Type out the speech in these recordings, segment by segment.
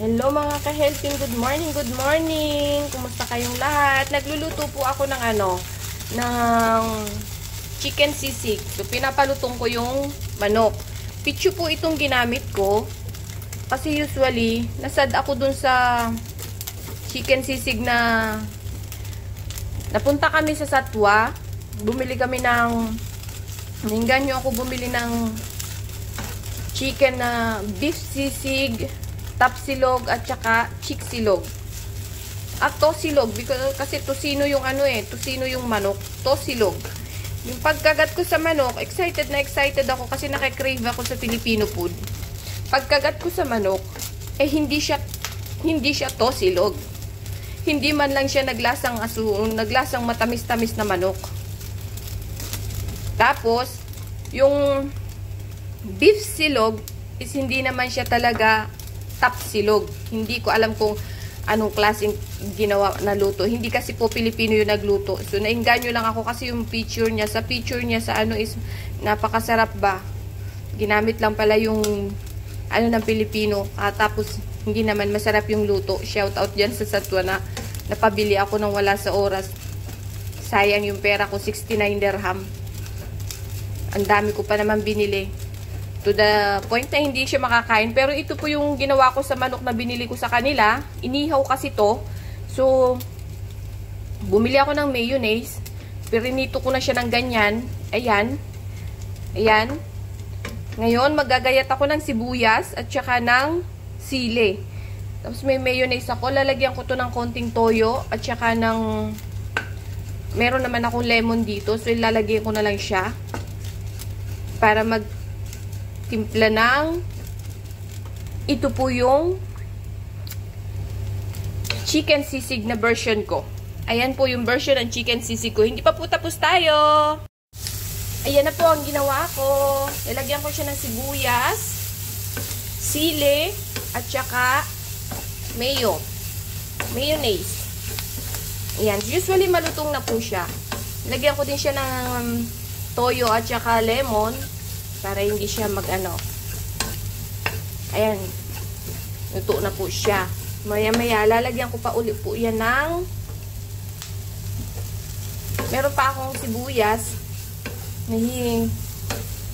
Hello mga ka-helping, good morning, good morning. Kumusta kayong lahat? Nagluluto po ako ng ng chicken sisig. So, pinapalutong ko yung manok. Pitsu po itong ginamit ko. Kasi usually, nasad ako dun sa chicken sisig na napunta kami sa Satwa. Bumili kami nainganyo ako bumili ng chicken na beef sisig, tapsilog at saka chicksilog. At tosilog kasi tosino yung tosino yung manok, tosilog. Yung pagkagat ko sa manok, excited ako kasi nakakrave ako sa Filipino food. Pagkagat ko sa manok, hindi siya tosilog. Hindi man lang siya naglasang matamis-tamis na manok. Tapos, yung beef silog is hindi naman siya talaga tapsilog. Hindi ko alam kung anong klaseng ginawa na luto. Hindi kasi po Pilipino yung nagluto. So, nainganyo lang ako kasi yung picture niya sa is napakasarap ba. Ginamit lang pala yung ng Pilipino. Tapos, hindi naman masarap yung luto. Shout out dyan sa Satwa na napabili ako nang wala sa oras. Sayang yung pera ko, 69 dirham. Ang dami ko pa naman binili. To the point na hindi siya makakain. Pero ito po yung ginawa ko sa manok na binili ko sa kanila. Inihaw kasi to. So, bumili ako ng mayonnaise. Pirinito ko na siya ng ganyan. Ayan. Ayan. Ngayon, magagayat ako ng sibuyas at saka ng sili. Tapos may mayonnaise ako. Lalagyan ko to ng konting toyo at saka ng meron naman akong lemon dito. So, ilalagay ko na lang siya para timpla ng ito po yung chicken sisig na version ko. Ayan po yung version ng chicken sisig ko. Hindi pa po tapos tayo. Ayan na po ang ginawa ko. Nilagyan ko siya ng sibuyas, sili, at saka mayonnaise. Ayan. Usually malutong na po siya. Nilagyan ko din siya ng toyo at saka lemon para hindi siya ayan, luto na po siya. Maya-maya, lalagyan ko pa ulit po yan ng meron pa akong sibuyas na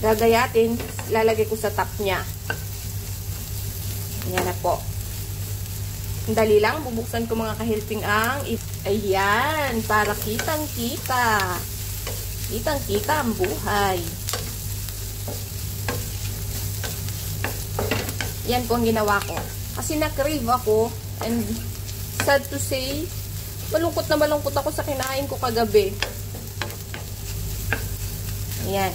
gagayatin, lalagay ko sa top niya. Ayan na po. Dali lang, bubuksan ko mga ka-helping ayan, para kitang-kita. Kitang-kita ang buhay. Yan po ang ginawa ko. Kasi na-crave ako. And sad to say, malungkot ako sa kinain ko kagabi. Ayan.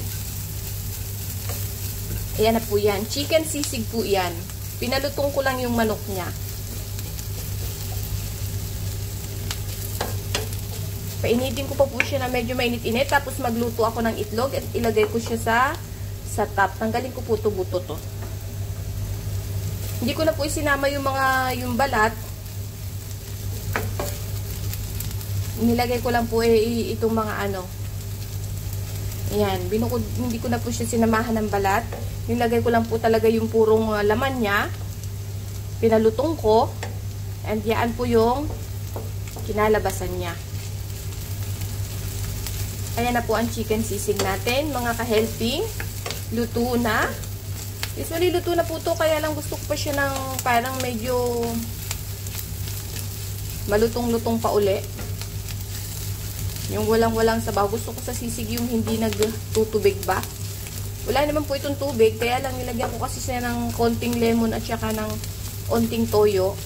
Ayan na po yan. Chicken sisig po yan. Pinalutong ko lang yung manok niya. Painitin ko pa po siya na medyo mainit-init. Tapos magluto ako ng itlog at ilagay ko siya sa top. Tanggalin ko po ito buto to. Hindi ko na po isinama yung balat. Nilagay ko lang po itong mga Ayan, hindi ko na po siya sinamahan ng balat. Nilagay ko lang po talaga yung purong laman niya. Pinalutong ko. And yan po yung kinalabasan niya. Ayan na po ang chicken sisig natin, mga ka-helping. Luto na. Usually, luto na po ito, kaya lang gusto ko pa siya ng parang medyo malutong-lutong pa uli. Yung walang-walang sabaw. Gusto ko sa sisig yung hindi nagtutubig ba. Wala naman po itong tubig, kaya lang nilagyan ko kasi siya ng konting lemon at saka ng konting toyo.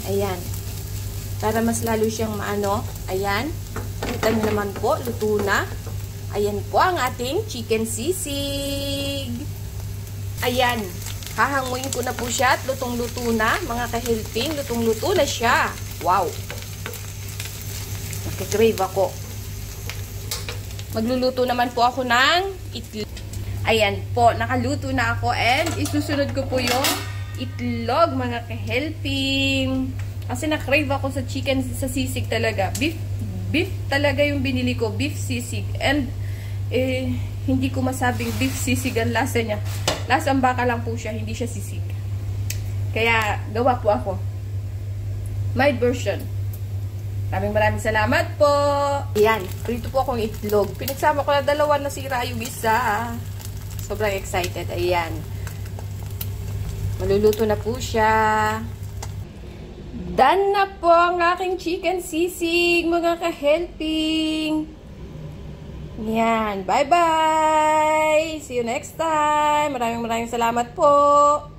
Ayan. Para mas lalo siyang Ayan. Kita nyo naman po, luto na. Ayan po ang ating chicken sisig. Ayan, hahanguin ko na po siya at lutong-luto na, mga ka-helping. Lutong-luto na siya. Wow! Nagka-crave ako. Magluluto naman po ako ng itlog. Ayan po, nakaluto na ako and isusunod ko po yung itlog, mga ka-helping. Kasi na-crave ako sa chicken, sa sisig talaga. Beef talaga yung binili ko, beef sisig. And hindi ko masabing beef sisig ang lasa niya. Lasang baka lang po siya, hindi siya sisig. Kaya, gawa po ako. My version. Maraming salamat po. Ayan, prito po akong itlog. Pinagsama ko na 2, nasira yung isa. Sobrang excited. Ayan. Maluluto na po siya. Done na po ang aking chicken sisig, mga ka-helping. Yan. Bye-bye! See you next time. Maraming salamat po.